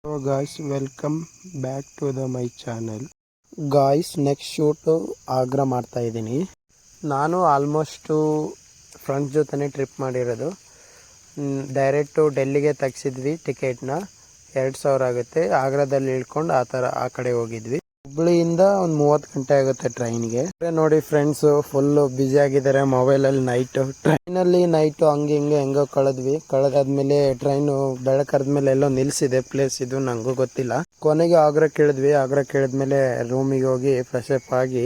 Hello guys, welcome back to my channel. Guys next shoot Agra ಮಾಡ್ತಾ ಇದ್ದೀನಿ. ನಾನು almost friends ಜೊತೆ ಟ್ರಿಪ್ ಮಾಡಿರೋದು. ಡೈರೆಕ್ಟು ಡೆಲ್ಲಿಗೆ ತೆಗ್ಸಿದ್ವಿ ಟಿಕೆಟ್ನ. 2000 ಆಗುತ್ತೆ. ಆಗ್ರಾದಲ್ಲಿ ಇಳ್ಕೊಂಡು ಆ ಕಡೆ ಹೋಗಿದ್ವಿ. ಹುಬ್ಳಿಯಿಂದ ಒಂದು 30 ಗಂಟೆ ಆಗುತ್ತೆ ಟ್ರೈನ್ಗೆ. ನೋಡಿ ಫ್ರೆಂಡ್ಸು ಫುಲ್ಲು ಬ್ಯುಸಿ ಆಗಿದ್ದಾರೆ ಮೊಬೈಲಲ್ಲಿ. ಟ್ರೈನಲ್ಲಿ ನೈಟು ಹಂಗೆ ಹೆಂಗೋ ಕಳೆದಾದ್ಮೇಲೆ ಟ್ರೈನು ಬೆಳಕರ್ದ್ಮೇಲೆ ಎಲ್ಲೋ ನಿಲ್ಸಿದೆ ಪ್ಲೇಸ್, ಇದು ನಂಗೂ ಗೊತ್ತಿಲ್ಲ. ಕೊನೆಗೆ ಆಗ್ರಾ ಕೇಳಿದ್ಮೇಲೆ ರೂಮಿಗೆ ಹೋಗಿ ಫ್ರೆಶ್ ಅಪ್ ಆಗಿ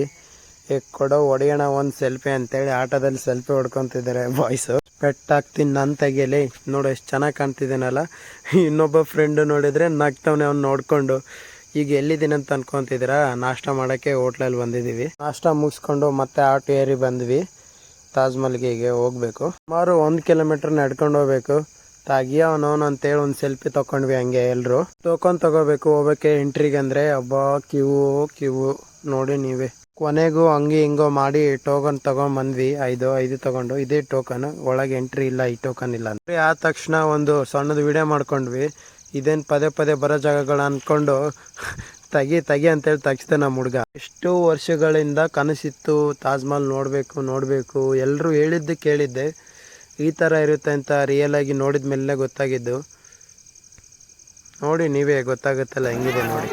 ಹೊಡೆಯೋಣ ಒಂದು ಸೆಲ್ಫಿ ಅಂತೇಳಿ ಆಟೋದಲ್ಲಿ ಸೆಲ್ಫಿ ಹೊಡ್ಕೊತಿದ್ದಾರೆ ಬಾಯ್ಸು. ಪೆಟ್ಟಾಗ್ತೀನಿ ನಾನು ತೆಗಿಯಲಿ. ನೋಡು ಎಷ್ಟು ಚೆನ್ನಾಗಿ ಕಾಣ್ತಿದ್ದೇನಲ್ಲ. ಇನ್ನೊಬ್ಬ ಫ್ರೆಂಡು ನೋಡಿದರೆ ನಗ್ತವನೆ ಅವ್ನು ನೋಡ್ಕೊಂಡು. ಈಗ ಎಲ್ಲಿದ್ದೀನಿ ಅಂತ ಅನ್ಕೊಂತಿದ್ದೀರಾ? ನಾಷ್ಟ ಮಾಡೋಕ್ಕೆ ಹೋಟ್ಲಲ್ಲಿ ಬಂದಿದ್ದೀವಿ. ನಾಷ್ಟ ಮುಗಿಸ್ಕೊಂಡು ಮತ್ತೆ ಆಟೋ ಏರಿ ಬಂದ್ವಿ. ತಾಜ್ ಮಹಲ್ಗೆ ಹೋಗ್ಬೇಕು. ಸುಮಾರು 1 ಕಿಲೋಮೀಟರ್ ನಡ್ಕೊಂಡು ಹೋಗ್ಬೇಕು. ಅವನವನು ಅಂತೇಳಿ ಒಂದು ಸೆಲ್ಫಿ ತಗೊಂಡ್ವಿ ಹಂಗೆ ಎಲ್ಲರೂ. ಟೋಕನ್ ತಗೋಬೇಕು ಹೋಗ್ಬೇಕೆ ಎಂಟ್ರಿಗೆ ಅಂದರೆ. ಹಬ್ಬ ಕ್ಯೂ ನೋಡಿ ನೀವೇ. ಕೊನೆಗೂ ಹಿಂಗೋ ಮಾಡಿ ಟೋಕನ್ ತಗೊಂಡ್ಬಂದ್ವಿ. ಐದು ತಗೊಂಡು. ಇದೇ ಟೋಕನ್, ಒಳಗೆ ಎಂಟ್ರಿ ಇಲ್ಲ, ಈ ಟೋಕನ್ ಇಲ್ಲ ಅಂದ್ರೆ. ಆದ ತಕ್ಷಣ ಒಂದು ಸಣ್ಣದು ವಿಡಿಯೋ ಮಾಡ್ಕೊಂಡ್ವಿ. ಇದೇನು ಪದೇ ಬರೋ ಜಾಗಗಳು ಅಂದ್ಕೊಂಡು ತೆಗಿ ಅಂತೇಳಿ ತೆಗಿಸ್ದೆ ನಮ್ಮ ಹುಡುಗ. ಎಷ್ಟು ವರ್ಷಗಳಿಂದ ಕನಸಿತ್ತು ತಾಜ್ ಮಹಲ್ ನೋಡಬೇಕು. ಎಲ್ಲರೂ ಹೇಳಿದ್ದು ಕೇಳಿದ್ದೆ, ಈ ಥರ ಇರುತ್ತೆ ಅಂತ ರಿಯಲ್ ಆಗಿ ನೋಡಿದ ಮೇಲೆ ಗೊತ್ತಾಗಿದ್ದು. ನೋಡಿ ನೀವೇ, ಗೊತ್ತಾಗುತ್ತಲ್ಲ ಹೆಂಗಿದೆ ನೋಡಿ.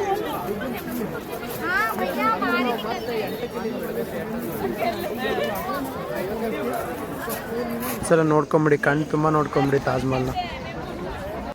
ಸಲ ನೋಡ್ಕೊಂಬಿಡಿ, ಕಣ್ಣು ತುಂಬ ನೋಡ್ಕೊಂಬಿಡಿ ತಾಜ್ ಮಹಲ್ನ.